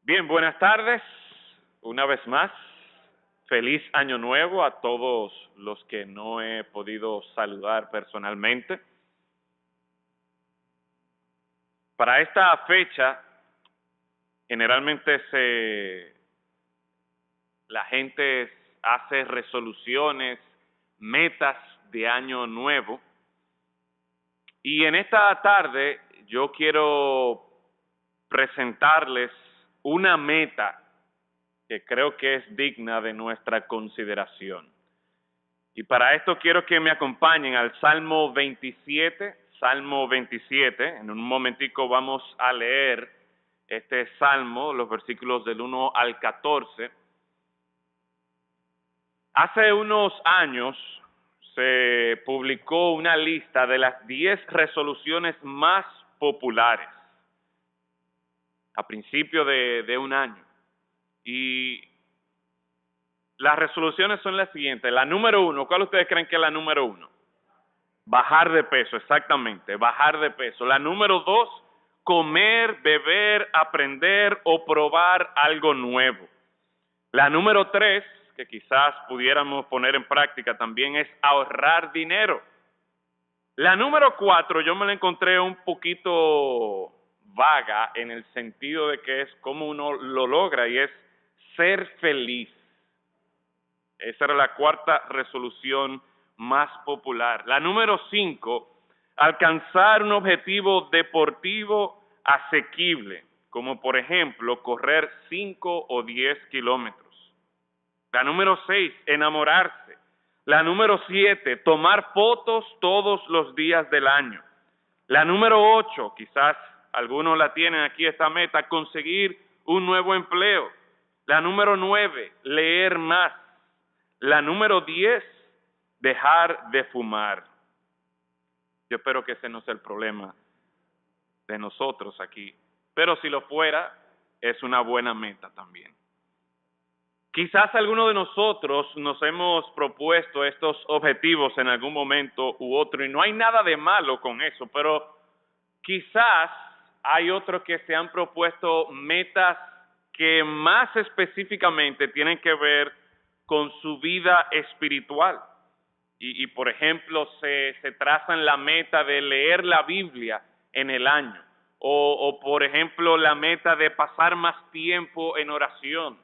Bien, buenas tardes. Una vez más, feliz año nuevo a todos los que no he podido saludar personalmente. Para esta fecha, generalmente la gente hace resoluciones, metas de año nuevo. Y en esta tarde yo quiero presentarles una meta que creo que es digna de nuestra consideración. Y para esto quiero que me acompañen al Salmo 27. Salmo 27, en un momentico vamos a leer este salmo, los versículos del 1 al 14. Hace unos años se publicó una lista de las 10 resoluciones más populares a principio de un año. Y las resoluciones son las siguientes. La número 1, ¿cuál ustedes creen que es la número 1? Bajar de peso, exactamente, bajar de peso. La número 2, comer, beber, aprender o probar algo nuevo. La número 3, que quizás pudiéramos poner en práctica también, es ahorrar dinero. La número 4, yo me la encontré un poquito vaga en el sentido de que es cómo uno lo logra y es ser feliz. Esa era la cuarta resolución más popular. La número 5, alcanzar un objetivo deportivo asequible, como por ejemplo correr 5 o 10 kilómetros. La número 6, enamorarse. La número 7, tomar fotos todos los días del año. La número 8, quizás algunos la tienen aquí esta meta, conseguir un nuevo empleo. La número 9, leer más. La número 10, dejar de fumar. Yo espero que ese no sea el problema de nosotros aquí, pero si lo fuera, es una buena meta también. Quizás algunos de nosotros nos hemos propuesto estos objetivos en algún momento u otro, y no hay nada de malo con eso, pero quizás hay otros que se han propuesto metas que más específicamente tienen que ver con su vida espiritual. Y por ejemplo, se trazan la meta de leer la Biblia en el año, o por ejemplo, la meta de pasar más tiempo en oración,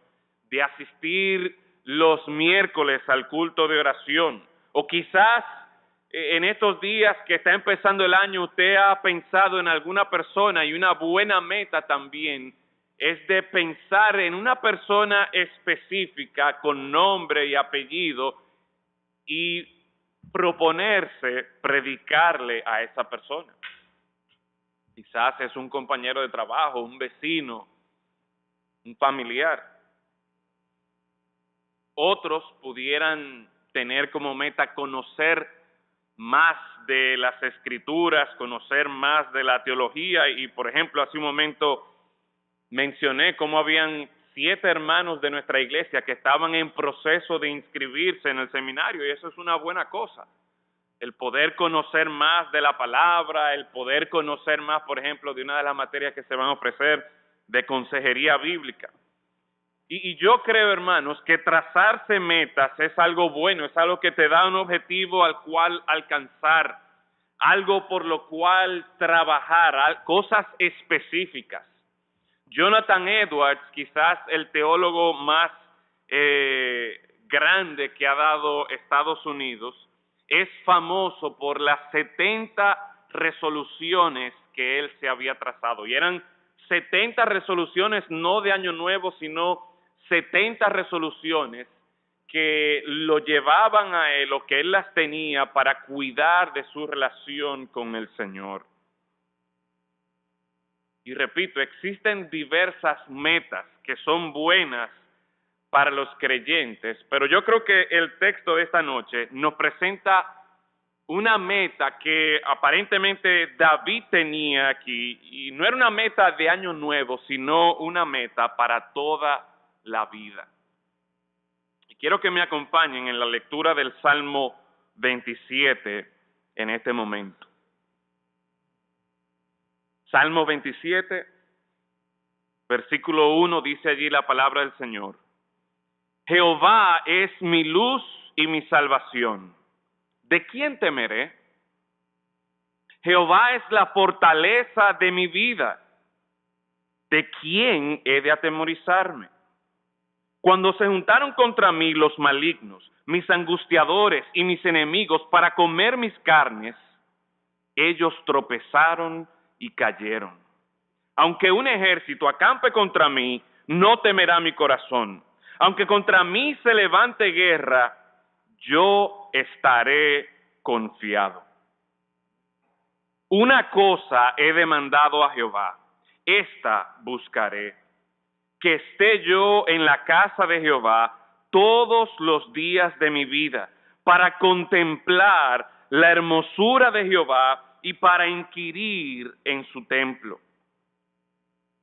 de asistir los miércoles al culto de oración, o quizás en estos días que está empezando el año usted ha pensado en alguna persona, y una buena meta también es de pensar en una persona específica con nombre y apellido y proponerse predicarle a esa persona. Quizás es un compañero de trabajo, un vecino, un familiar. Otros pudieran tener como meta conocer más de las escrituras, conocer más de la teología, y por ejemplo hace un momento mencioné cómo habían 7 hermanos de nuestra iglesia que estaban en proceso de inscribirse en el seminario, y eso es una buena cosa. El poder conocer más de la palabra, el poder conocer más, por ejemplo, de una de las materias que se van a ofrecer de consejería bíblica. Y yo creo, hermanos, que trazarse metas es algo bueno, es algo que te da un objetivo al cual alcanzar, algo por lo cual trabajar, cosas específicas. Jonathan Edwards, quizás el teólogo más grande que ha dado Estados Unidos, es famoso por las 70 resoluciones que él se había trazado. Y eran 70 resoluciones no de año nuevo, sino 70 resoluciones que lo llevaban a él, o que él las tenía para cuidar de su relación con el Señor. Y repito, existen diversas metas que son buenas para los creyentes, pero yo creo que el texto de esta noche nos presenta una meta que aparentemente David tenía aquí, y no era una meta de año nuevo, sino una meta para toda la vida. Y quiero que me acompañen en la lectura del Salmo 27 en este momento. Salmo 27, Versículo 1 dice allí la palabra del Señor. Jehová es mi luz y mi salvación. ¿De quién temeré? Jehová es la fortaleza de mi vida. ¿De quién he de atemorizarme? Cuando se juntaron contra mí los malignos, mis angustiadores y mis enemigos para comer mis carnes, ellos tropezaron y cayeron. Aunque un ejército acampe contra mí, no temerá mi corazón. Aunque contra mí se levante guerra, yo estaré confiado. Una cosa he demandado a Jehová, esta buscaré, que esté yo en la casa de Jehová todos los días de mi vida, para contemplar la hermosura de Jehová y para inquirir en su templo.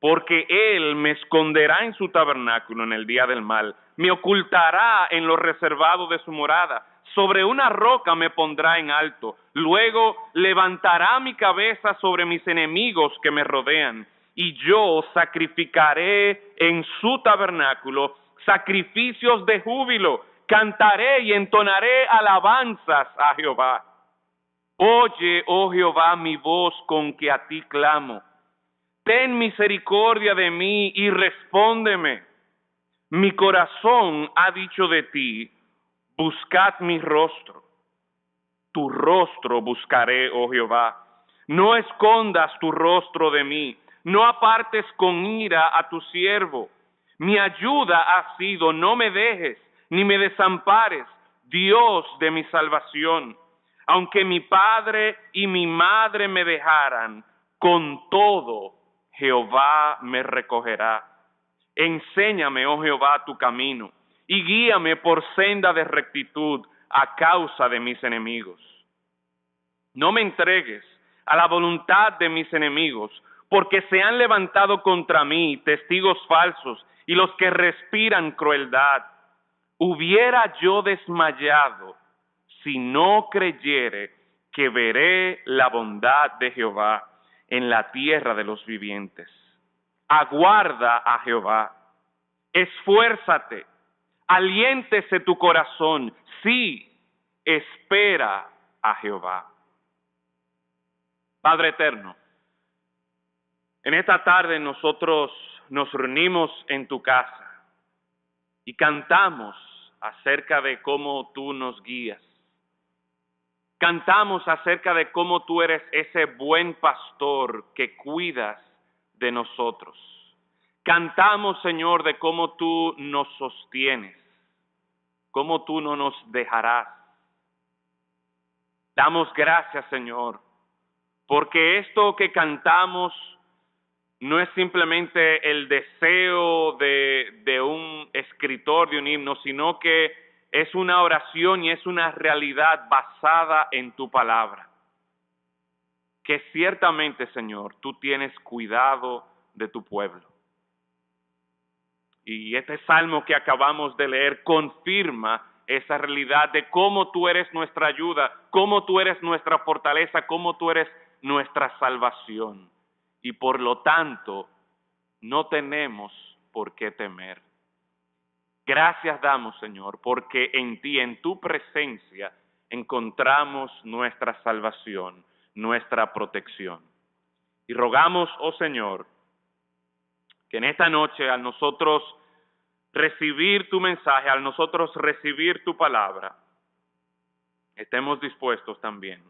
Porque él me esconderá en su tabernáculo en el día del mal, me ocultará en lo reservado de su morada, sobre una roca me pondrá en alto, luego levantará mi cabeza sobre mis enemigos que me rodean, y yo sacrificaré en su tabernáculo sacrificios de júbilo, cantaré y entonaré alabanzas a Jehová. Oye, oh Jehová, mi voz con que a ti clamo. Ten misericordia de mí y respóndeme. Mi corazón ha dicho de ti, buscad mi rostro. Tu rostro buscaré, oh Jehová. No escondas tu rostro de mí, no apartes con ira a tu siervo. Mi ayuda ha sido, no me dejes, ni me desampares, Dios de mi salvación. Aunque mi padre y mi madre me dejaran, con todo Jehová me recogerá. Enséñame, oh Jehová, tu camino, y guíame por senda de rectitud a causa de mis enemigos. No me entregues a la voluntad de mis enemigos, porque se han levantado contra mí testigos falsos y los que respiran crueldad. Hubiera yo desmayado si no creyere que veré la bondad de Jehová en la tierra de los vivientes. Aguarda a Jehová, esfuérzate, aliéntese tu corazón, sí, espera a Jehová. Padre eterno, en esta tarde nosotros nos reunimos en tu casa y cantamos acerca de cómo tú nos guías. Cantamos acerca de cómo tú eres ese buen pastor que cuidas de nosotros. Cantamos, Señor, de cómo tú nos sostienes, cómo tú no nos dejarás. Damos gracias, Señor, porque esto que cantamos no es simplemente el deseo de un escritor de un himno, sino que es una oración y es una realidad basada en tu palabra. Que ciertamente, Señor, tú tienes cuidado de tu pueblo. Y este salmo que acabamos de leer confirma esa realidad de cómo tú eres nuestra ayuda, cómo tú eres nuestra fortaleza, cómo tú eres nuestra salvación. Y por lo tanto, no tenemos por qué temer. Gracias damos, Señor, porque en ti, en tu presencia, encontramos nuestra salvación, nuestra protección. Y rogamos, oh Señor, que en esta noche, al nosotros recibir tu mensaje, al nosotros recibir tu palabra, estemos dispuestos también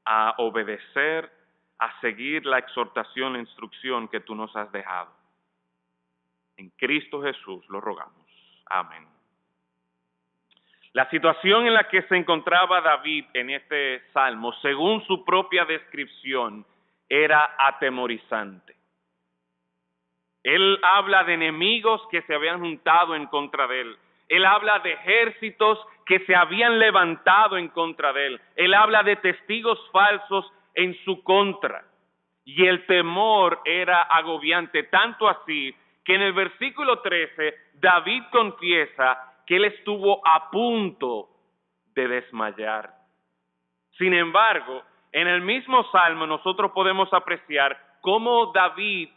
a obedecer, a seguir la exhortación, la instrucción que tú nos has dejado. En Cristo Jesús lo rogamos. Amén. La situación en la que se encontraba David en este salmo, según su propia descripción, era atemorizante. Él habla de enemigos que se habían juntado en contra de él. Él habla de ejércitos que se habían levantado en contra de él. Él habla de testigos falsos en su contra. Y el temor era agobiante, tanto así que en el versículo 13 David confiesa que él estuvo a punto de desmayar. Sin embargo, en el mismo salmo nosotros podemos apreciar cómo David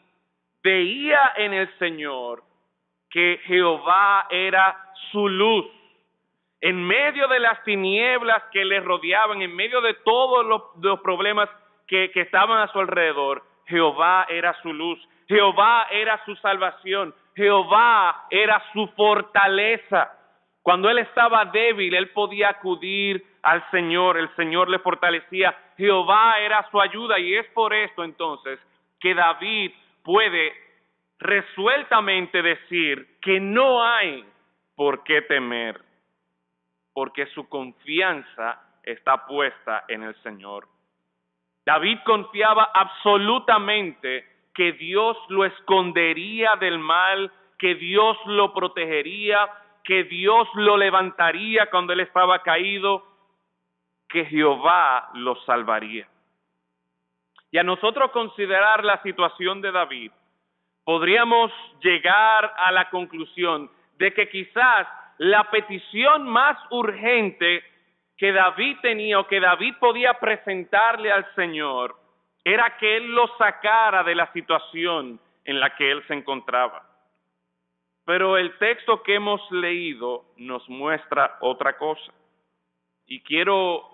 veía en el Señor que Jehová era su luz. En medio de las tinieblas que le rodeaban, en medio de todos los problemas que estaban a su alrededor, Jehová era su luz, Jehová era su salvación, Jehová era su fortaleza. Cuando él estaba débil, él podía acudir al Señor, el Señor le fortalecía, Jehová era su ayuda, y es por esto entonces que David puede resueltamente decir que no hay por qué temer, porque su confianza está puesta en el Señor. David confiaba absolutamente que Dios lo escondería del mal, que Dios lo protegería, que Dios lo levantaría cuando él estaba caído, que Jehová lo salvaría. Y a nosotros considerar la situación de David, podríamos llegar a la conclusión de que quizás la petición más urgente que David tenía o que David podía presentarle al Señor era que Él lo sacara de la situación en la que él se encontraba. Pero el texto que hemos leído nos muestra otra cosa. Y quiero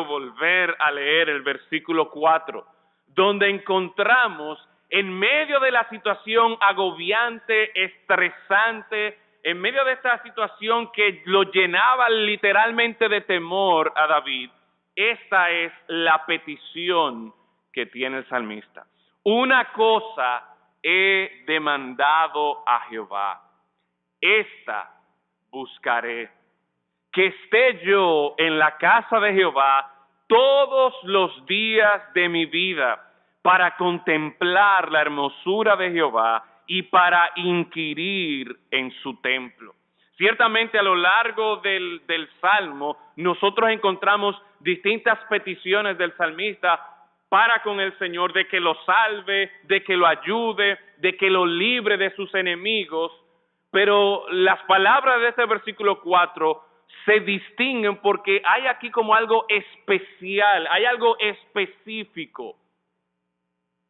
volver a leer el versículo 4, donde encontramos en medio de la situación agobiante, estresante, en medio de esta situación que lo llenaba literalmente de temor a David, esta es la petición que tiene el salmista. Una cosa he demandado a Jehová, esta buscaré, que esté yo en la casa de Jehová todos los días de mi vida, para contemplar la hermosura de Jehová y para inquirir en su templo. Ciertamente a lo largo del Salmo nosotros encontramos distintas peticiones del salmista para con el Señor, de que lo salve, de que lo ayude, de que lo libre de sus enemigos, pero las palabras de este versículo 4 se distinguen porque hay aquí como algo especial, hay algo específico.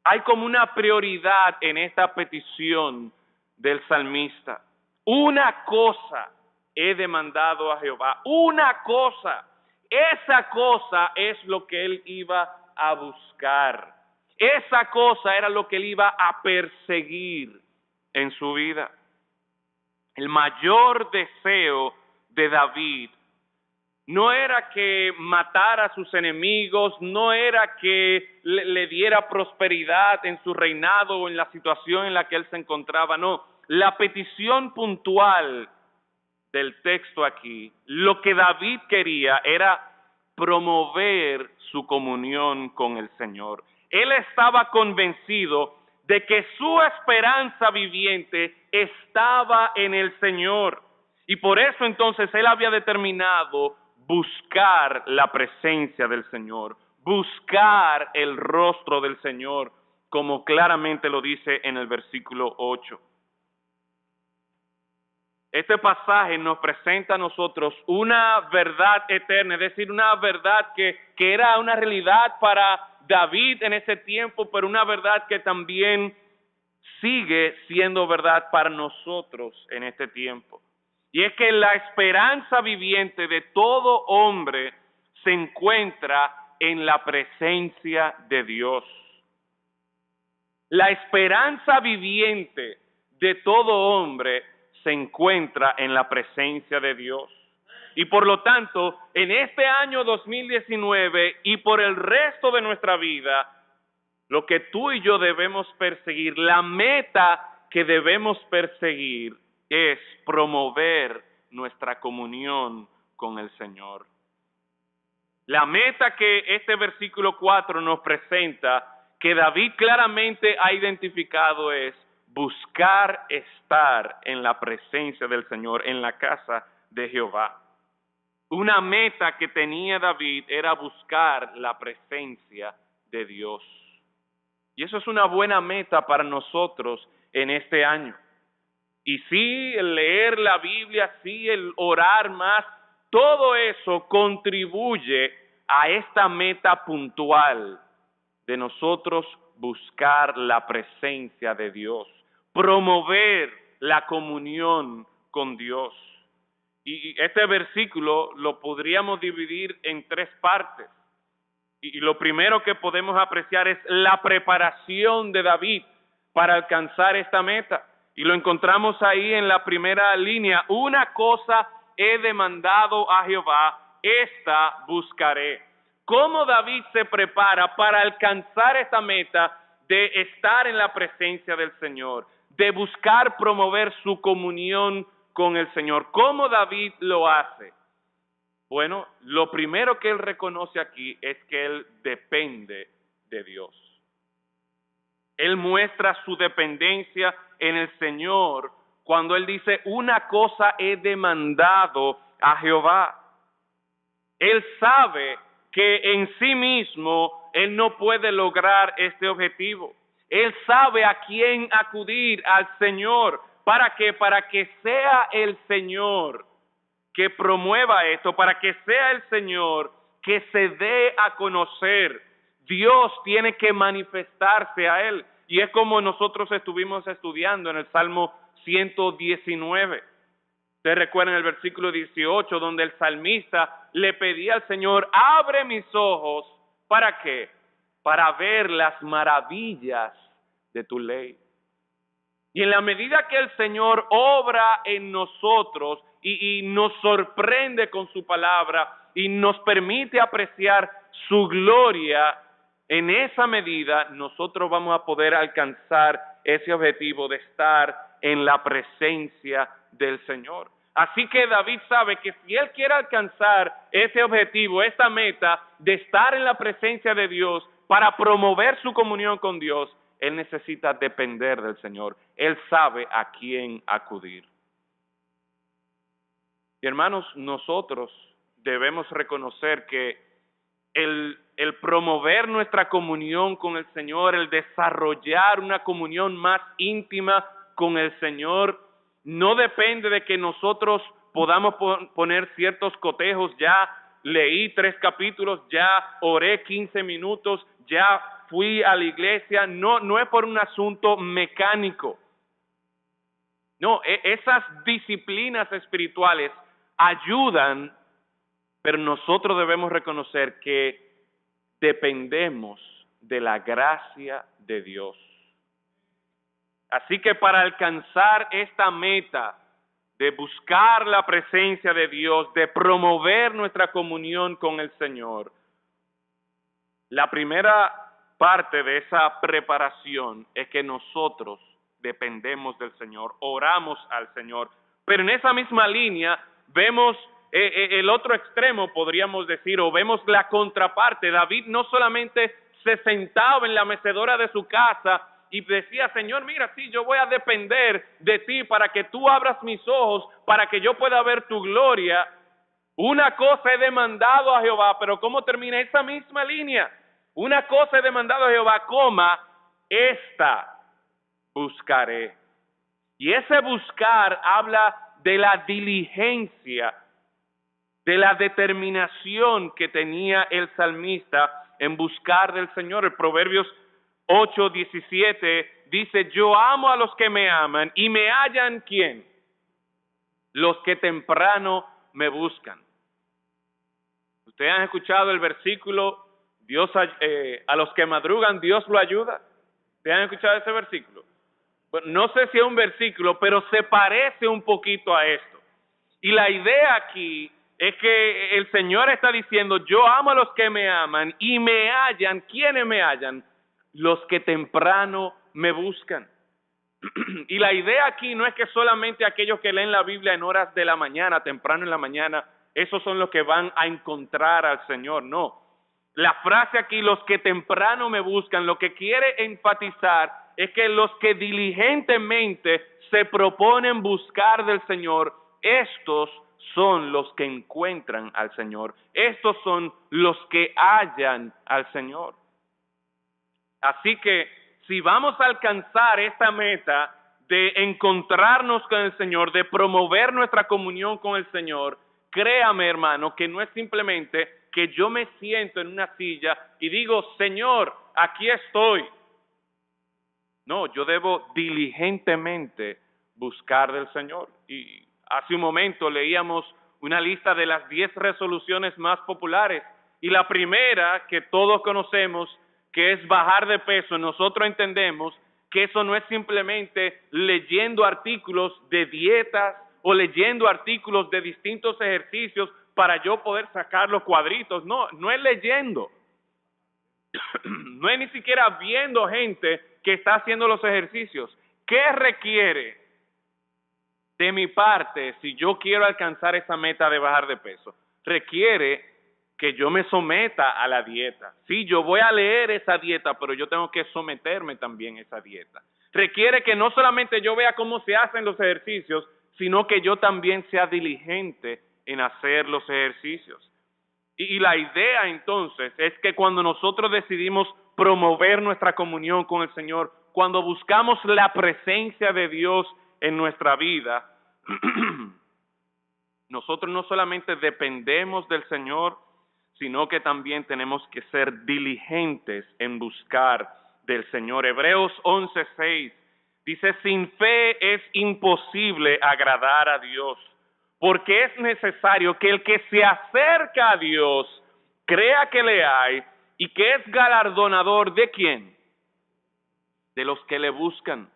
Hay como una prioridad en esta petición del salmista. Una cosa he demandado a Jehová, una cosa. Esa cosa es lo que él iba a buscar. Esa cosa era lo que él iba a perseguir en su vida. El mayor deseo de David no era que matara a sus enemigos, no era que le diera prosperidad en su reinado o en la situación en la que él se encontraba, no. La petición puntual del texto aquí, lo que David quería era promover su comunión con el Señor. Él estaba convencido de que su esperanza viviente estaba en el Señor. Y por eso entonces él había determinado buscar la presencia del Señor, buscar el rostro del Señor, como claramente lo dice en el versículo 8. Este pasaje nos presenta a nosotros una verdad eterna, es decir, una verdad que era una realidad para David en ese tiempo, pero una verdad que también sigue siendo verdad para nosotros en este tiempo. Y es que la esperanza viviente de todo hombre se encuentra en la presencia de Dios. La esperanza viviente de todo hombre se encuentra en la presencia de Dios. Y por lo tanto, en este año 2019 y por el resto de nuestra vida, lo que tú y yo debemos perseguir, la meta que debemos perseguir, es promover nuestra comunión con el Señor. La meta que este versículo 4 nos presenta, que David claramente ha identificado, es buscar estar en la presencia del Señor, en la casa de Jehová. Una meta que tenía David era buscar la presencia de Dios. Y eso es una buena meta para nosotros en este año. Y sí, el leer la Biblia, sí, el orar más, todo eso contribuye a esta meta puntual de nosotros buscar la presencia de Dios, promover la comunión con Dios. Y este versículo lo podríamos dividir en tres partes. Y lo primero que podemos apreciar es la preparación de David para alcanzar esta meta. Y lo encontramos ahí en la primera línea. Una cosa he demandado a Jehová, esta buscaré. ¿Cómo David se prepara para alcanzar esta meta de estar en la presencia del Señor, de buscar promover su comunión con el Señor? ¿Cómo David lo hace? Bueno, lo primero que él reconoce aquí es que él depende de Dios. Él muestra su dependencia en el Señor cuando él dice, una cosa he demandado a Jehová. Él sabe que en sí mismo él no puede lograr este objetivo. Él sabe a quién acudir, al Señor. ¿Para qué? Para que sea el Señor que promueva esto, para que sea el Señor que se dé a conocer. Dios tiene que manifestarse a él. Y es como nosotros estuvimos estudiando en el Salmo 119. Ustedes recuerdan el versículo 18, donde el salmista le pedía al Señor, abre mis ojos, ¿para qué? Para ver las maravillas de tu ley. Y en la medida que el Señor obra en nosotros y nos sorprende con su palabra y nos permite apreciar su gloria, en esa medida nosotros vamos a poder alcanzar ese objetivo de estar en la presencia del Señor. Así que David sabe que si él quiere alcanzar ese objetivo, esta meta de estar en la presencia de Dios para promover su comunión con Dios, él necesita depender del Señor. Él sabe a quién acudir. Y hermanos, nosotros debemos reconocer que el promover nuestra comunión con el Señor, el desarrollar una comunión más íntima con el Señor, no depende de que nosotros podamos poner ciertos cotejos. Ya leí 3 capítulos, ya oré 15 minutos, ya fui a la iglesia. No es por un asunto mecánico. No, esas disciplinas espirituales ayudan, pero nosotros debemos reconocer que dependemos de la gracia de Dios. Así que para alcanzar esta meta de buscar la presencia de Dios, de promover nuestra comunión con el Señor, la primera parte de esa preparación es que nosotros dependemos del Señor, oramos al Señor. Pero en esa misma línea vemos el otro extremo, podríamos decir, o vemos la contraparte. David no solamente se sentaba en la mecedora de su casa y decía, Señor, mira, sí, yo voy a depender de ti para que tú abras mis ojos, para que yo pueda ver tu gloria. Una cosa he demandado a Jehová, pero ¿cómo termina esa misma línea? Una cosa he demandado a Jehová, esta buscaré. Y ese buscar habla de la diligencia, de la determinación que tenía el salmista en buscar del Señor. El Proverbios 8:17 dice, yo amo a los que me aman y me hallan, ¿quién? Los que temprano me buscan. Ustedes han escuchado el versículo, Dios a los que madrugan, Dios lo ayuda. ¿Ustedes han escuchado ese versículo? Bueno, no sé si es un versículo, pero se parece un poquito a esto. Y la idea aquí es que el Señor está diciendo, yo amo a los que me aman y me hallan. ¿Quiénes me hallan? Los que temprano me buscan. Y la idea aquí no es que solamente aquellos que leen la Biblia en horas de la mañana, temprano en la mañana, esos son los que van a encontrar al Señor. No. La frase aquí, los que temprano me buscan, lo que quiere enfatizar es que los que diligentemente se proponen buscar del Señor, estos son los que encuentran al Señor. Estos son los que hallan al Señor. Así que si vamos a alcanzar esta meta de encontrarnos con el Señor, de promover nuestra comunión con el Señor, créame, hermano, que no es simplemente que yo me siento en una silla y digo, Señor, aquí estoy. No, yo debo diligentemente buscar del Señor. Y hace un momento leíamos una lista de las 10 resoluciones más populares. Y la primera, que todos conocemos, que es bajar de peso, nosotros entendemos que eso no es simplemente leyendo artículos de dietas o leyendo artículos de distintos ejercicios para yo poder sacar los cuadritos. No, no es leyendo. No es ni siquiera viendo gente que está haciendo los ejercicios. ¿Qué requiere de mi parte si yo quiero alcanzar esa meta de bajar de peso? Requiere que yo me someta a la dieta. Sí, yo voy a leer esa dieta, pero yo tengo que someterme también a esa dieta. Requiere que no solamente yo vea cómo se hacen los ejercicios, sino que yo también sea diligente en hacer los ejercicios. Y la idea entonces es que cuando nosotros decidimos promover nuestra comunión con el Señor, cuando buscamos la presencia de Dios en nuestra vida, nosotros no solamente dependemos del Señor, sino que también tenemos que ser diligentes en buscar del Señor. Hebreos 11:6 dice, sin fe es imposible agradar a Dios, porque es necesario que el que se acerca a Dios crea que le hay y que es galardonador ¿de quién? De los que le buscan.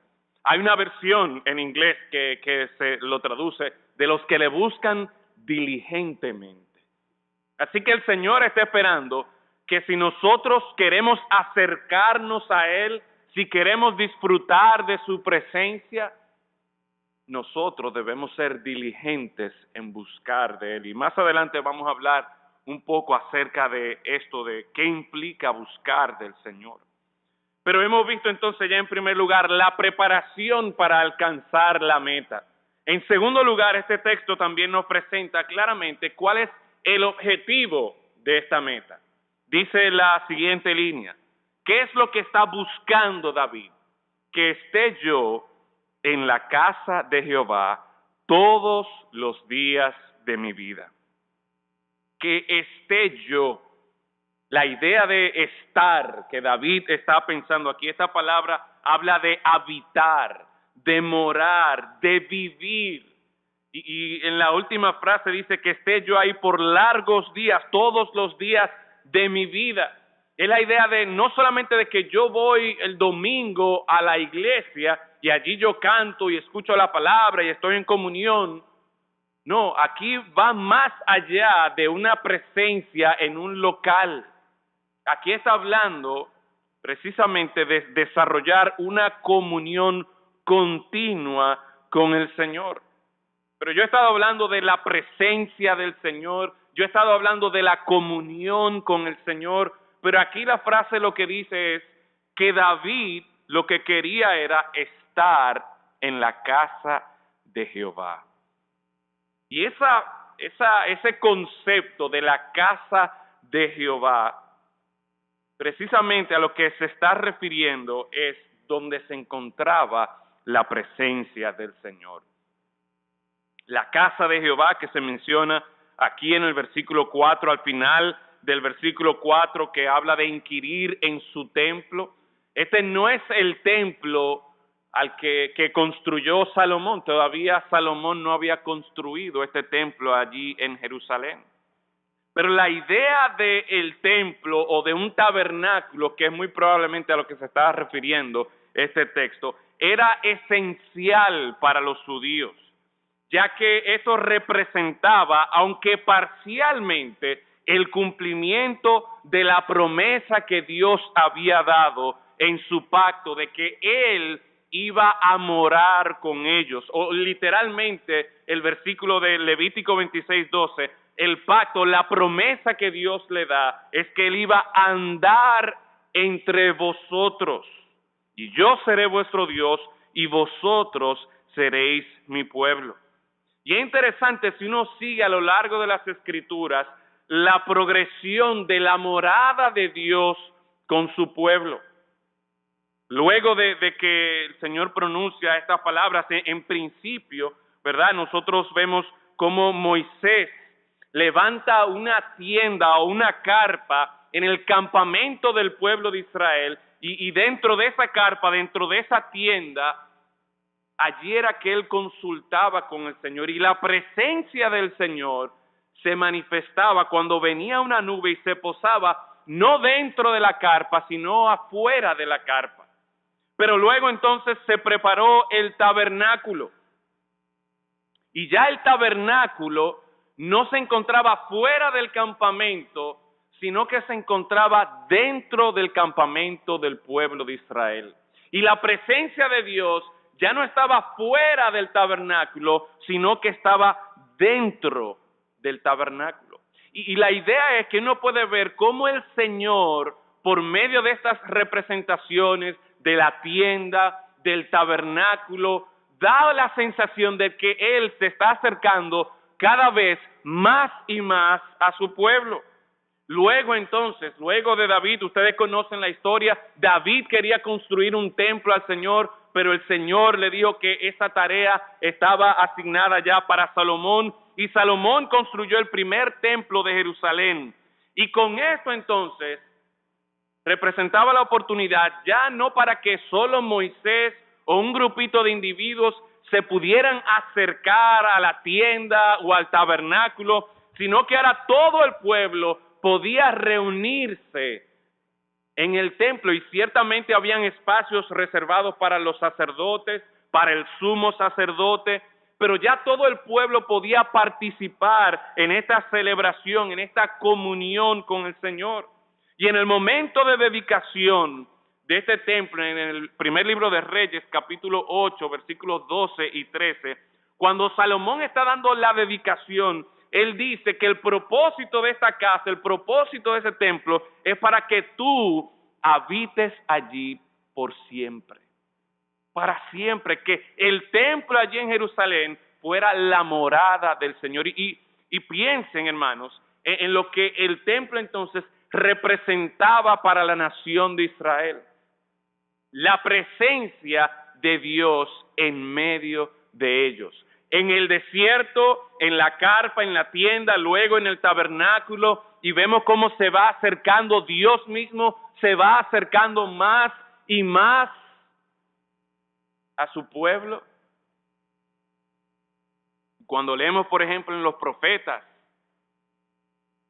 Hay una versión en inglés que se lo traduce, de los que le buscan diligentemente. Así que el Señor está esperando que si nosotros queremos acercarnos a Él, si queremos disfrutar de su presencia, nosotros debemos ser diligentes en buscar de Él. Y más adelante vamos a hablar un poco acerca de esto, de qué implica buscar del Señor. Pero hemos visto entonces ya en primer lugar la preparación para alcanzar la meta. En segundo lugar, este texto también nos presenta claramente cuál es el objetivo de esta meta. Dice la siguiente línea, ¿qué es lo que está buscando David? Que esté yo en la casa de Jehová todos los días de mi vida. Que esté yo. La idea de estar que David está pensando aquí, esta palabra habla de habitar, de morar, de vivir. Y en la última frase dice que esté yo ahí por largos días, todos los días de mi vida. Es la idea de no solamente de que yo voy el domingo a la iglesia y allí yo canto y escucho la palabra y estoy en comunión. No, aquí va más allá de una presencia en un local. Aquí está hablando precisamente de desarrollar una comunión continua con el Señor. Pero yo he estado hablando de la presencia del Señor, yo he estado hablando de la comunión con el Señor, pero aquí la frase lo que dice es que David lo que quería era estar en la casa de Jehová. Y ese concepto de la casa de Jehová, precisamente a lo que se está refiriendo es donde se encontraba la presencia del Señor. La casa de Jehová que se menciona aquí en el versículo 4, al final del versículo 4 que habla de inquirir en su templo. Este no es el templo al que construyó Salomón. Todavía Salomón no había construido este templo allí en Jerusalén. Pero la idea del templo o de un tabernáculo, que es muy probablemente a lo que se estaba refiriendo este texto, era esencial para los judíos, ya que esto representaba, aunque parcialmente, el cumplimiento de la promesa que Dios había dado en su pacto de que Él iba a morar con ellos. O literalmente el versículo de Levítico 26:12, el pacto, la promesa que Dios le da es que Él iba a andar entre vosotros y yo seré vuestro Dios y vosotros seréis mi pueblo. Y es interesante si uno sigue a lo largo de las Escrituras la progresión de la morada de Dios con su pueblo. Luego de que el Señor pronuncia estas palabras, en principio, ¿verdad? Nosotros vemos cómo Moisés levanta una tienda o una carpa en el campamento del pueblo de Israel Y dentro de esa carpa, dentro de esa tienda, allí era que él consultaba con el Señor, y la presencia del Señor se manifestaba cuando venía una nube y se posaba no dentro de la carpa, sino afuera de la carpa. Pero luego entonces se preparó el tabernáculo. Y ya el tabernáculo no se encontraba fuera del campamento, sino que se encontraba dentro del campamento del pueblo de Israel. Y la presencia de Dios ya no estaba fuera del tabernáculo, sino que estaba dentro del tabernáculo. Y la idea es que uno puede ver cómo el Señor, por medio de estas representaciones de la tienda, del tabernáculo, da la sensación de que Él se está acercando cada vez más y más a su pueblo. Luego entonces, luego de David, ustedes conocen la historia, David quería construir un templo al Señor, pero el Señor le dijo que esa tarea estaba asignada ya para Salomón, y Salomón construyó el primer templo de Jerusalén. Y con esto entonces representaba la oportunidad ya no para que solo Moisés o un grupito de individuos se pudieran acercar a la tienda o al tabernáculo, sino que ahora todo el pueblo podía reunirse en el templo, y ciertamente habían espacios reservados para los sacerdotes, para el sumo sacerdote, pero ya todo el pueblo podía participar en esta celebración, en esta comunión con el Señor. Y en el momento de dedicación de este templo, en el primer libro de Reyes, capítulo 8, versículos 12 y 13, cuando Salomón está dando la dedicación, él dice que el propósito de esta casa, el propósito de ese templo, es para que tú habites allí por siempre. Para siempre, que el templo allí en Jerusalén fuera la morada del Señor. Y piensen, hermanos, en lo que el templo entonces representaba para la nación de Israel. La presencia de Dios en medio de ellos. En el desierto, en la carpa, en la tienda, luego en el tabernáculo, y vemos cómo se va acercando Dios mismo, se va acercando más y más a su pueblo. Cuando leemos, por ejemplo, en los profetas,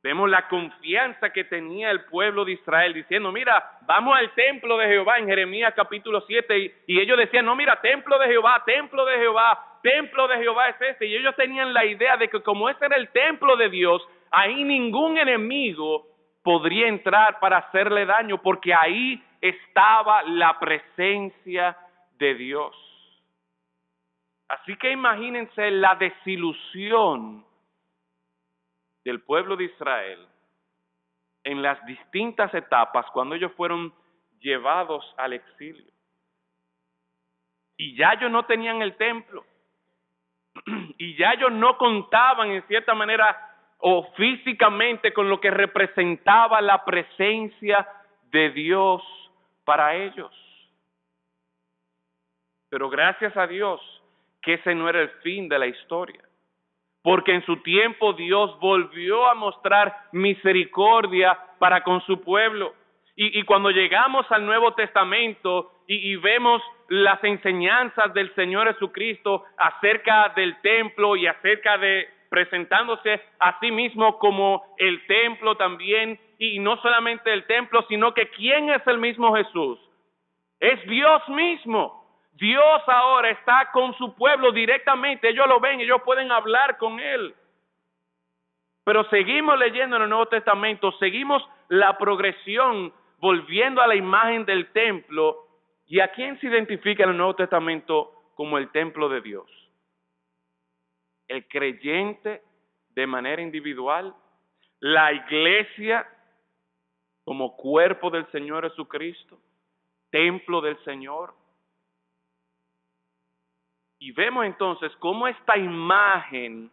vemos la confianza que tenía el pueblo de Israel diciendo, mira, vamos al templo de Jehová, en Jeremías capítulo 7, y ellos decían, no, mira, templo de Jehová, templo de Jehová, templo de Jehová es este, y ellos tenían la idea de que como ese era el templo de Dios, ahí ningún enemigo podría entrar para hacerle daño, porque ahí estaba la presencia de Dios. Así que imagínense la desilusión del pueblo de Israel en las distintas etapas cuando ellos fueron llevados al exilio. Y ya ellos no tenían el templo, y ya ellos no contaban en cierta manera o físicamente con lo que representaba la presencia de Dios para ellos. Pero gracias a Dios que ese no era el fin de la historia, porque en su tiempo Dios volvió a mostrar misericordia para con su pueblo. Y cuando llegamos al Nuevo Testamento y vemos las enseñanzas del Señor Jesucristo acerca del templo y acerca de presentándose a sí mismo como el templo también, y no solamente el templo, sino que ¿quién es el mismo Jesús? Es Dios mismo. Dios ahora está con su pueblo directamente, ellos lo ven, ellos pueden hablar con Él. Pero seguimos leyendo en el Nuevo Testamento, seguimos la progresión, volviendo a la imagen del templo. ¿Y a quién se identifica en el Nuevo Testamento como el templo de Dios? El creyente de manera individual, la iglesia como cuerpo del Señor Jesucristo, templo del Señor. Y vemos entonces cómo esta imagen,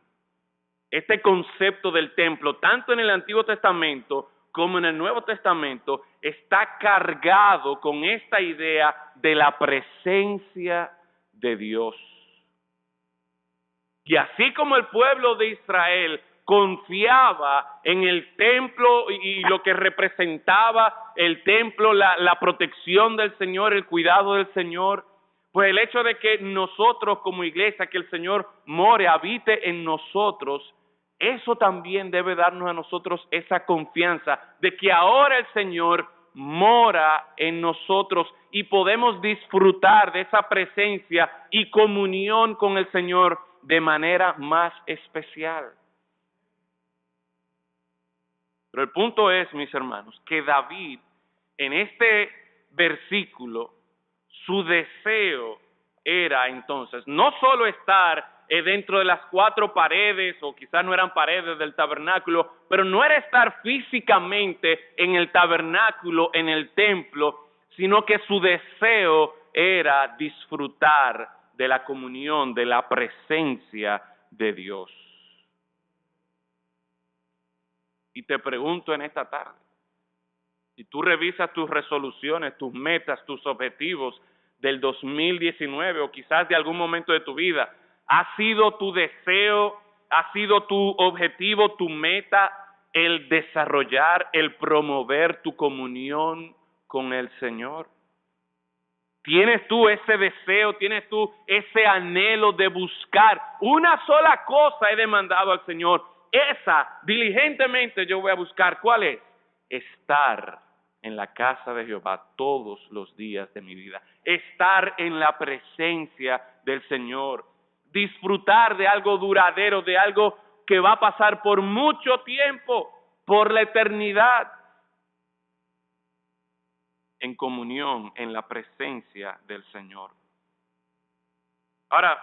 este concepto del templo, tanto en el Antiguo Testamento como en el Nuevo Testamento, está cargado con esta idea de la presencia de Dios. Y así como el pueblo de Israel confiaba en el templo y lo que representaba el templo, la protección del Señor, el cuidado del Señor. Pues el hecho de que nosotros como iglesia, que el Señor more, habite en nosotros, eso también debe darnos a nosotros esa confianza de que ahora el Señor mora en nosotros y podemos disfrutar de esa presencia y comunión con el Señor de manera más especial. Pero el punto es, mis hermanos, que David en este versículo, su deseo era entonces no solo estar dentro de las cuatro paredes, o quizás no eran paredes del tabernáculo, pero no era estar físicamente en el tabernáculo, en el templo, sino que su deseo era disfrutar de la comunión, de la presencia de Dios. Y te pregunto en esta tarde, si tú revisas tus resoluciones, tus metas, tus objetivos del 2019 o quizás de algún momento de tu vida, ¿ha sido tu deseo, ha sido tu objetivo, tu meta, el desarrollar, el promover tu comunión con el Señor? ¿Tienes tú ese deseo, tienes tú ese anhelo de buscar? Una sola cosa he demandado al Señor, esa diligentemente yo voy a buscar. ¿Cuál es? Estar en la casa de Jehová todos los días de mi vida. Estar en la presencia del Señor. Disfrutar de algo duradero, de algo que va a pasar por mucho tiempo, por la eternidad. En comunión, en la presencia del Señor. Ahora,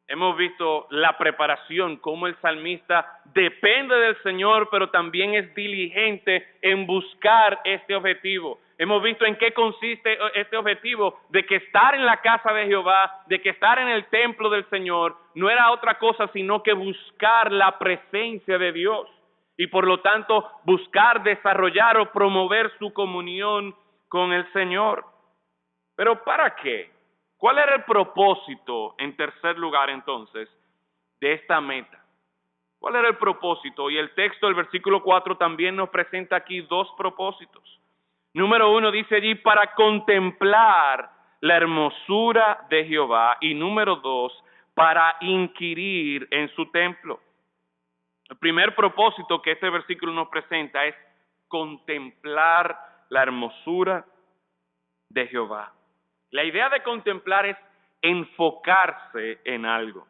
hemos visto la preparación, cómo el salmista depende del Señor, pero también es diligente en buscar este objetivo. Hemos visto en qué consiste este objetivo, de que estar en la casa de Jehová, de que estar en el templo del Señor, no era otra cosa sino que buscar la presencia de Dios. Y por lo tanto, buscar desarrollar o promover su comunión con el Señor. ¿Pero para qué? ¿Cuál era el propósito, en tercer lugar entonces, de esta meta? ¿Cuál era el propósito? Y el texto del versículo 4 también nos presenta aquí dos propósitos. Número 1 dice allí, para contemplar la hermosura de Jehová. Y número 2, para inquirir en su templo. El primer propósito que este versículo nos presenta es contemplar la hermosura de Jehová. La idea de contemplar es enfocarse en algo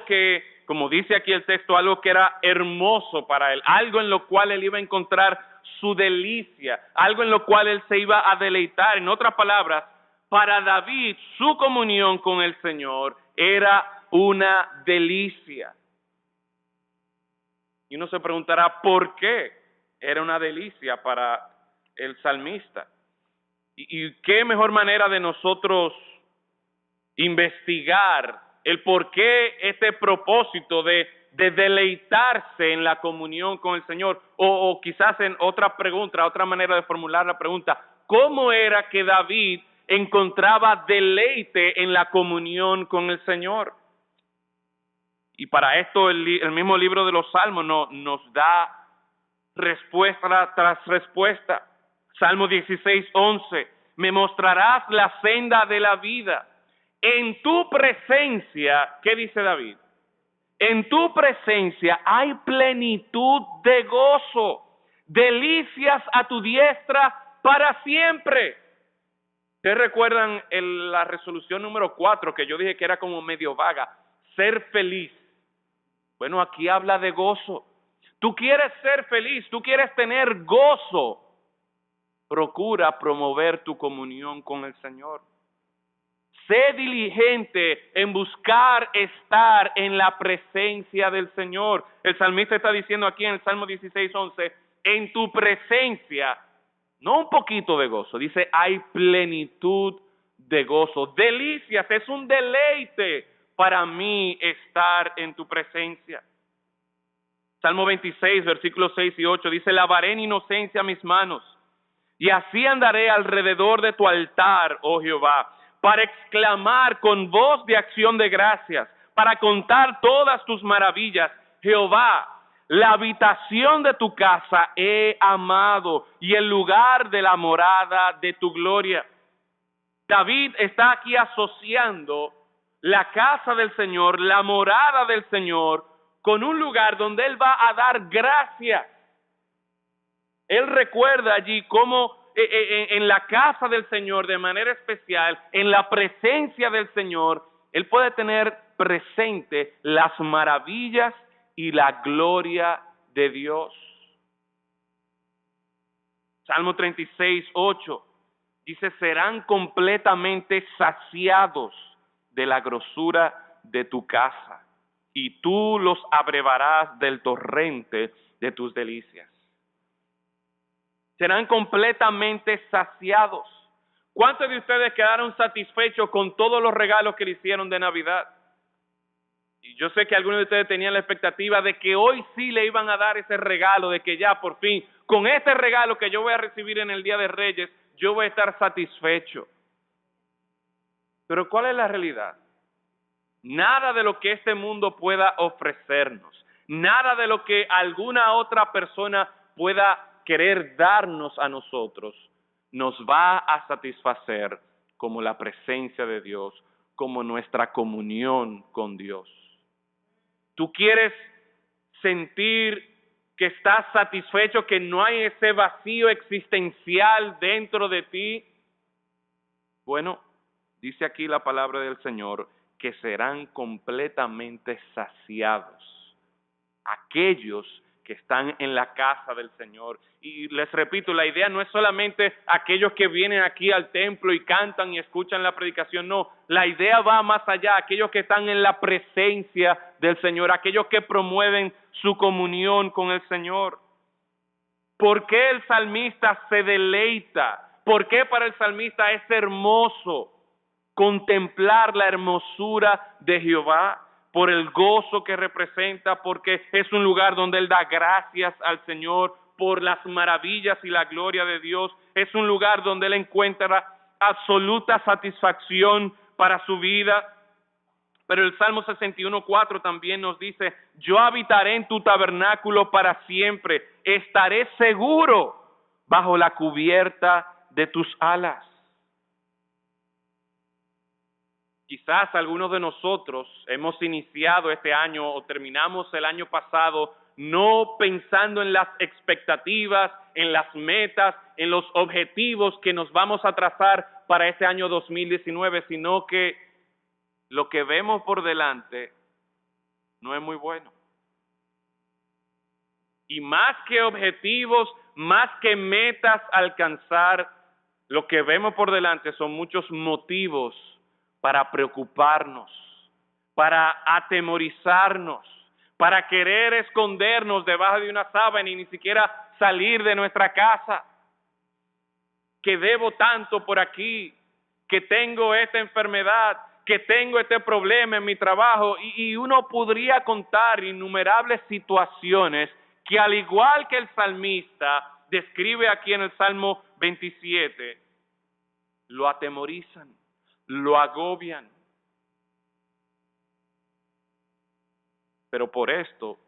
que, como dice aquí el texto, algo que era hermoso para él, algo en lo cual él iba a encontrar su delicia, algo en lo cual él se iba a deleitar. En otras palabras, para David, su comunión con el Señor era una delicia. Y uno se preguntará, ¿por qué era una delicia para el salmista? Y qué mejor manera de nosotros investigar el por qué este propósito de deleitarse en la comunión con el Señor, o quizás en otra pregunta, otra manera de formular la pregunta, ¿cómo era que David encontraba deleite en la comunión con el Señor? Y para esto el mismo libro de los Salmos nos da respuesta tras respuesta. Salmo 16:11, me mostrarás la senda de la vida. En tu presencia, ¿qué dice David? En tu presencia hay plenitud de gozo, delicias a tu diestra para siempre. ¿Ustedes recuerdan la resolución número 4 que yo dije que era como medio vaga? Ser feliz. Bueno, aquí habla de gozo. Tú quieres ser feliz, tú quieres tener gozo. Procura promover tu comunión con el Señor. Sé diligente en buscar estar en la presencia del Señor. El salmista está diciendo aquí en el Salmo 16:11, en tu presencia, no un poquito de gozo, dice hay plenitud de gozo. Delicias, es un deleite para mí estar en tu presencia. Salmo 26, versículos 6 y 8 dice, lavaré en inocencia mis manos y así andaré alrededor de tu altar, oh Jehová, para exclamar con voz de acción de gracias, para contar todas tus maravillas Jehová, la habitación de tu casa he amado y el lugar de la morada de tu gloria. David está aquí asociando la casa del Señor, la morada del Señor, con un lugar donde Él va a dar gracias. Él recuerda allí cómo en la casa del Señor, de manera especial, en la presencia del Señor, Él puede tener presente las maravillas y la gloria de Dios. Salmo 36, 8 dice: serán completamente saciados de la grosura de tu casa, y tú los abrevarás del torrente de tus delicias. Serán completamente saciados. ¿Cuántos de ustedes quedaron satisfechos con todos los regalos que le hicieron de Navidad? Y yo sé que algunos de ustedes tenían la expectativa de que hoy sí le iban a dar ese regalo, de que ya por fin, con este regalo que yo voy a recibir en el Día de Reyes, yo voy a estar satisfecho. Pero ¿cuál es la realidad? Nada de lo que este mundo pueda ofrecernos, nada de lo que alguna otra persona pueda querer darnos a nosotros, nos va a satisfacer como la presencia de Dios, como nuestra comunión con Dios. ¿Tú quieres sentir que estás satisfecho, que no hay ese vacío existencial dentro de ti? Bueno, dice aquí la palabra del Señor que serán completamente saciados aquellos que están en la casa del Señor. Y les repito, la idea no es solamente aquellos que vienen aquí al templo y cantan y escuchan la predicación, no, la idea va más allá, aquellos que están en la presencia del Señor, aquellos que promueven su comunión con el Señor. ¿Por qué el salmista se deleita? ¿Por qué para el salmista es hermoso contemplar la hermosura de Jehová? Por el gozo que representa, porque es un lugar donde Él da gracias al Señor por las maravillas y la gloria de Dios. Es un lugar donde Él encuentra absoluta satisfacción para su vida. Pero el Salmo 61:4 también nos dice: yo habitaré en tu tabernáculo para siempre, estaré seguro bajo la cubierta de tus alas. Quizás algunos de nosotros hemos iniciado este año o terminamos el año pasado no pensando en las expectativas, en las metas, en los objetivos que nos vamos a trazar para este año 2019, sino que lo que vemos por delante no es muy bueno. Y más que objetivos, más que metas a alcanzar, lo que vemos por delante son muchos motivos para preocuparnos, para atemorizarnos, para querer escondernos debajo de una sábana y ni siquiera salir de nuestra casa. Que debo tanto por aquí, que tengo esta enfermedad, que tengo este problema en mi trabajo, y uno podría contar innumerables situaciones que, al igual que el salmista describe aquí en el Salmo 27, lo atemorizan, lo agobian. Pero por esto,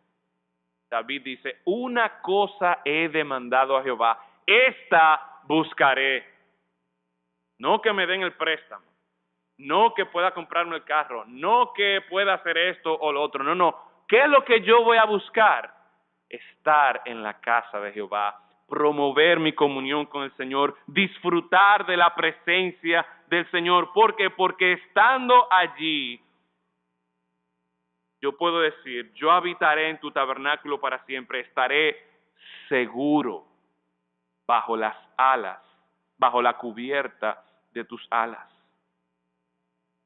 David dice: una cosa he demandado a Jehová, esta buscaré. No que me den el préstamo, no que pueda comprarme el carro, no que pueda hacer esto o lo otro, no. ¿Qué es lo que yo voy a buscar? Estar en la casa de Jehová, promover mi comunión con el Señor, disfrutar de la presencia del Señor. ¿Por qué? Porque estando allí, yo puedo decir: yo habitaré en tu tabernáculo para siempre, estaré seguro bajo las alas, bajo la cubierta de tus alas.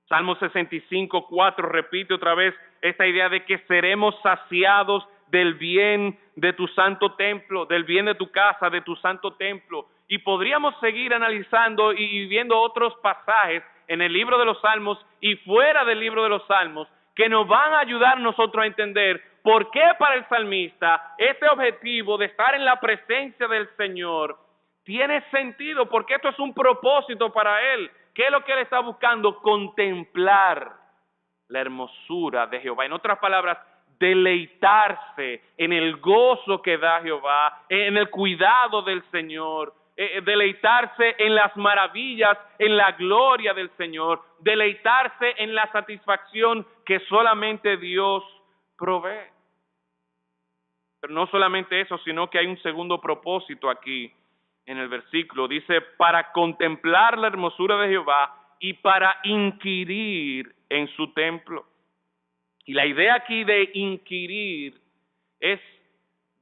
Salmo 65:4 repite otra vez esta idea de que seremos saciados del bien de tu santo templo, del bien de tu casa, de tu santo templo. Y podríamos seguir analizando y viendo otros pasajes en el libro de los Salmos y fuera del libro de los Salmos que nos van a ayudar nosotros a entender por qué para el salmista este objetivo de estar en la presencia del Señor tiene sentido, porque esto es un propósito para él. ¿Qué es lo que él está buscando? Contemplar la hermosura de Jehová. En otras palabras, deleitarse en el gozo que da Jehová, en el cuidado del Señor, deleitarse en las maravillas, en la gloria del Señor, deleitarse en la satisfacción que solamente Dios provee. Pero no solamente eso, sino que hay un segundo propósito aquí en el versículo. Dice, para contemplar la hermosura de Jehová y para inquirir en su templo. Y la idea aquí de inquirir es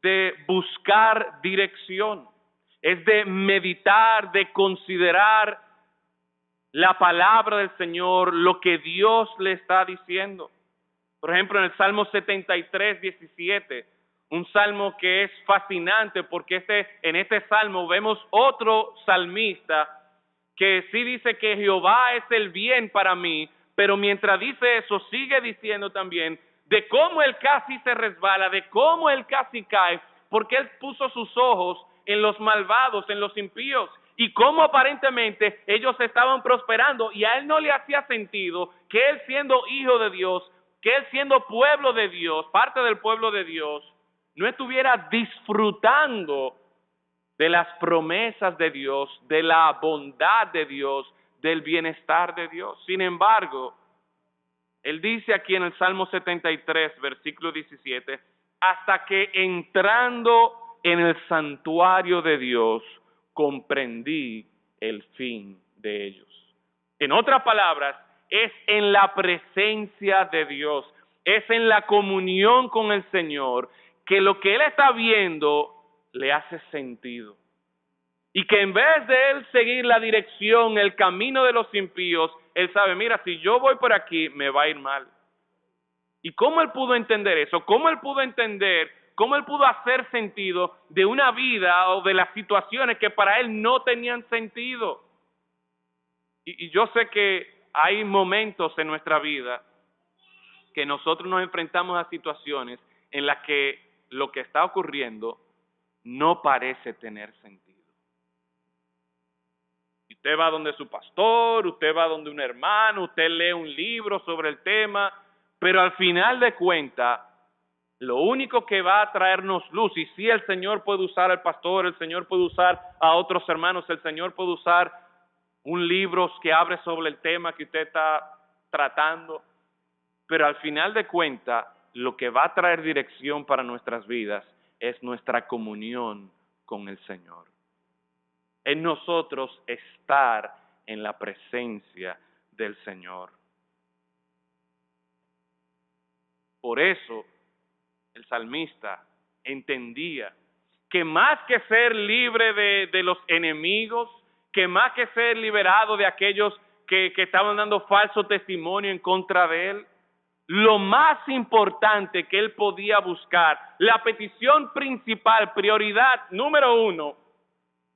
de buscar dirección, es de meditar, de considerar la palabra del Señor, lo que Dios le está diciendo. Por ejemplo, en el Salmo 73, 17, un salmo que es fascinante porque en este salmo vemos otro salmista que sí dice que Jehová es el bien para mí, pero mientras dice eso sigue diciendo también de cómo él casi se resbala, de cómo él casi cae, porque él puso sus ojos en los malvados, en los impíos, y cómo aparentemente ellos estaban prosperando y a él no le hacía sentido que él siendo hijo de Dios, que él siendo pueblo de Dios, parte del pueblo de Dios, no estuviera disfrutando de las promesas de Dios, de la bondad de Dios, del bienestar de Dios. Sin embargo, él dice aquí en el Salmo 73, versículo 17, hasta que entrando en el santuario de Dios, comprendí el fin de ellos. En otras palabras, es en la presencia de Dios, es en la comunión con el Señor, que lo que él está viendo le hace sentido. Y que en vez de él seguir la dirección, el camino de los impíos, él sabe, mira, si yo voy por aquí, me va a ir mal. ¿Y cómo él pudo entender eso? ¿Cómo él pudo entender, cómo él pudo hacer sentido de una vida o de las situaciones que para él no tenían sentido? Y yo sé que hay momentos en nuestra vida que nosotros nos enfrentamos a situaciones en las que lo que está ocurriendo no parece tener sentido. Usted va donde su pastor, usted va donde un hermano, usted lee un libro sobre el tema, pero al final de cuentas, lo único que va a traernos luz, y si el Señor puede usar al pastor, el Señor puede usar a otros hermanos, el Señor puede usar un libro que hable sobre el tema que usted está tratando, pero al final de cuentas, lo que va a traer dirección para nuestras vidas es nuestra comunión con el Señor. En nosotros estar en la presencia del Señor. Por eso el salmista entendía que más que ser libre de los enemigos, que más que ser liberado de aquellos que estaban dando falso testimonio en contra de él, lo más importante que él podía buscar, la petición principal, prioridad número 1,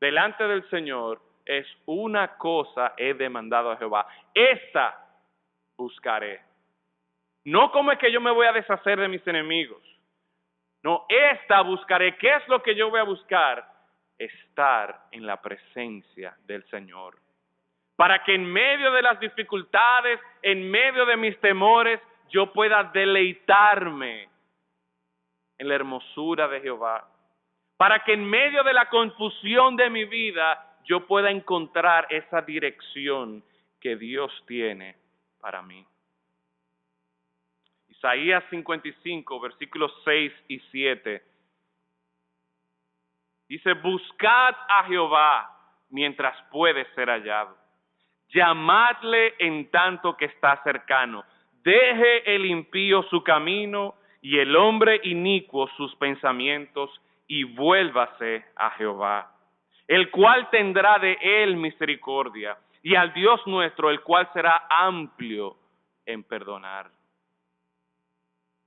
delante del Señor, es una cosa he demandado a Jehová. Esta buscaré. No como es que yo me voy a deshacer de mis enemigos. No, esta buscaré. ¿Qué es lo que yo voy a buscar? Estar en la presencia del Señor. Para que en medio de las dificultades, en medio de mis temores, yo pueda deleitarme en la hermosura de Jehová. Para que en medio de la confusión de mi vida yo pueda encontrar esa dirección que Dios tiene para mí. Isaías 55, versículos 6 y 7, dice, buscad a Jehová mientras puede ser hallado. Llamadle en tanto que está cercano. Deje el impío su camino y el hombre inicuo sus pensamientos y vuélvase a Jehová, el cual tendrá de él misericordia, y al Dios nuestro, el cual será amplio en perdonar.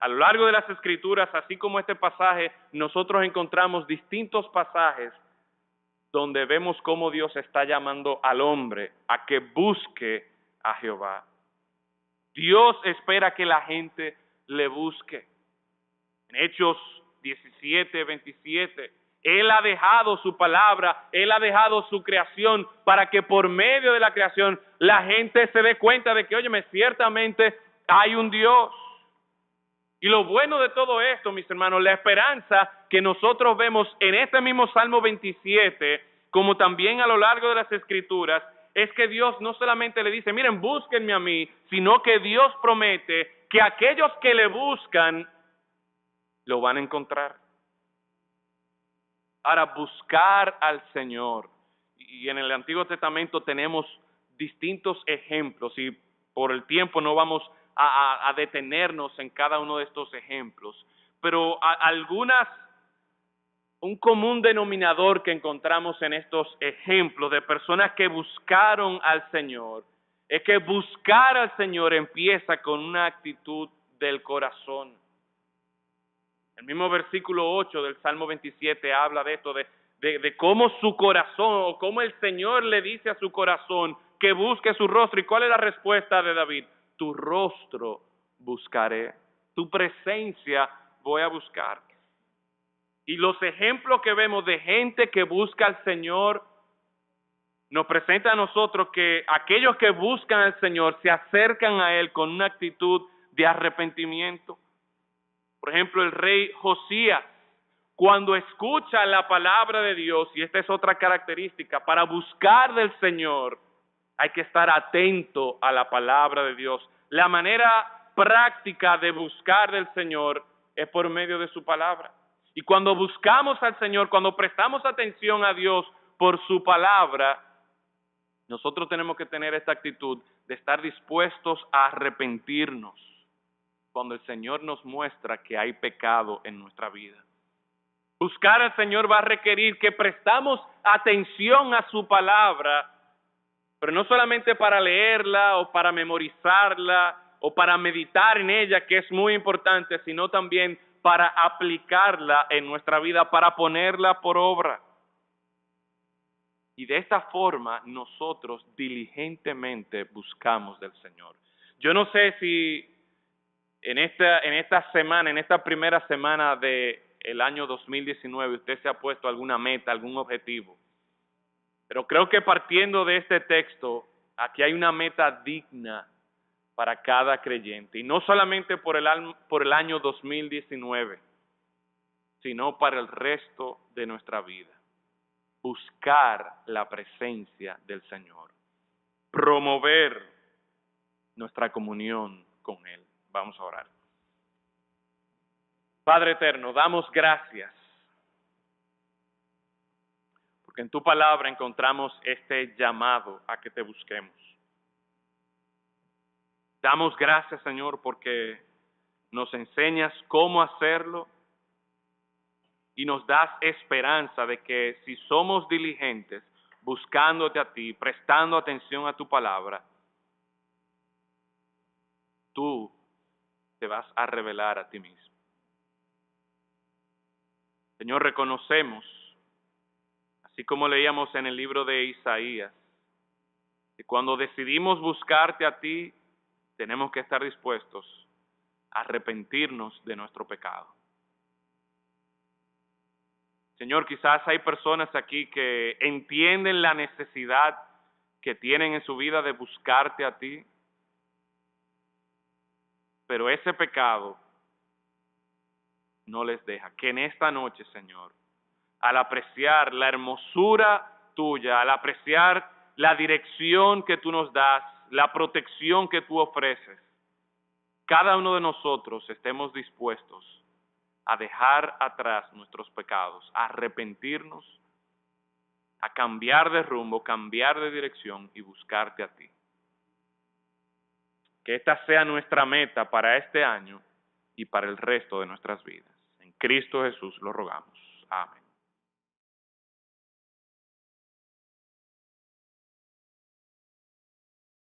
A lo largo de las Escrituras, así como este pasaje, nosotros encontramos distintos pasajes donde vemos cómo Dios está llamando al hombre a que busque a Jehová. Dios espera que la gente le busque. En Hechos 17, 27, Él ha dejado su palabra, Él ha dejado su creación para que por medio de la creación la gente se dé cuenta de que, óyeme, ciertamente hay un Dios. Y lo bueno de todo esto, mis hermanos, la esperanza que nosotros vemos en este mismo Salmo 27, como también a lo largo de las Escrituras, es que Dios no solamente le dice, miren, búsquenme a mí, sino que Dios promete que aquellos que le buscan, lo van a encontrar. Ahora, buscar al Señor. Y en el Antiguo Testamento tenemos distintos ejemplos, y por el tiempo no vamos a detenernos en cada uno de estos ejemplos, pero un común denominador que encontramos en estos ejemplos de personas que buscaron al Señor, es que buscar al Señor empieza con una actitud del corazón. El mismo versículo 8 del Salmo 27 habla de esto, de cómo su corazón, o cómo el Señor le dice a su corazón que busque su rostro. ¿Y cuál es la respuesta de David? Tu rostro buscaré, tu presencia voy a buscar. Y los ejemplos que vemos de gente que busca al Señor nos presenta a nosotros que aquellos que buscan al Señor se acercan a Él con una actitud de arrepentimiento. Por ejemplo, el rey Josías, cuando escucha la palabra de Dios, y esta es otra característica, para buscar del Señor hay que estar atento a la palabra de Dios. La manera práctica de buscar del Señor es por medio de su palabra. Y cuando buscamos al Señor, cuando prestamos atención a Dios por su palabra, nosotros tenemos que tener esta actitud de estar dispuestos a arrepentirnos cuando el Señor nos muestra que hay pecado en nuestra vida. Buscar al Señor va a requerir que prestamos atención a su palabra, pero no solamente para leerla o para memorizarla o para meditar en ella, que es muy importante, sino también para aplicarla en nuestra vida, para ponerla por obra. Y de esta forma nosotros diligentemente buscamos del Señor. Yo no sé si en esta semana, en esta primera semana del año 2019, usted se ha puesto alguna meta, algún objetivo. Pero creo que partiendo de este texto, aquí hay una meta digna para cada creyente. Y no solamente por el año 2019, sino para el resto de nuestra vida. Buscar la presencia del Señor. Promover nuestra comunión con Él. Vamos a orar. Padre eterno, damos gracias porque en tu palabra encontramos este llamado a que te busquemos. Damos gracias, Señor, porque nos enseñas cómo hacerlo y nos das esperanza de que si somos diligentes, buscándote a ti, prestando atención a tu palabra, tú te vas a revelar a ti mismo. Señor, reconocemos, así como leíamos en el libro de Isaías, que cuando decidimos buscarte a ti, tenemos que estar dispuestos a arrepentirnos de nuestro pecado. Señor, quizás hay personas aquí que entienden la necesidad que tienen en su vida de buscarte a ti, pero ese pecado no les deja. Que en esta noche, Señor, al apreciar la hermosura tuya, al apreciar la dirección que tú nos das, la protección que tú ofreces, cada uno de nosotros estemos dispuestos a dejar atrás nuestros pecados, a arrepentirnos, a cambiar de rumbo, cambiar de dirección y buscarte a ti. Que esta sea nuestra meta para este año y para el resto de nuestras vidas. En Cristo Jesús lo rogamos. Amén.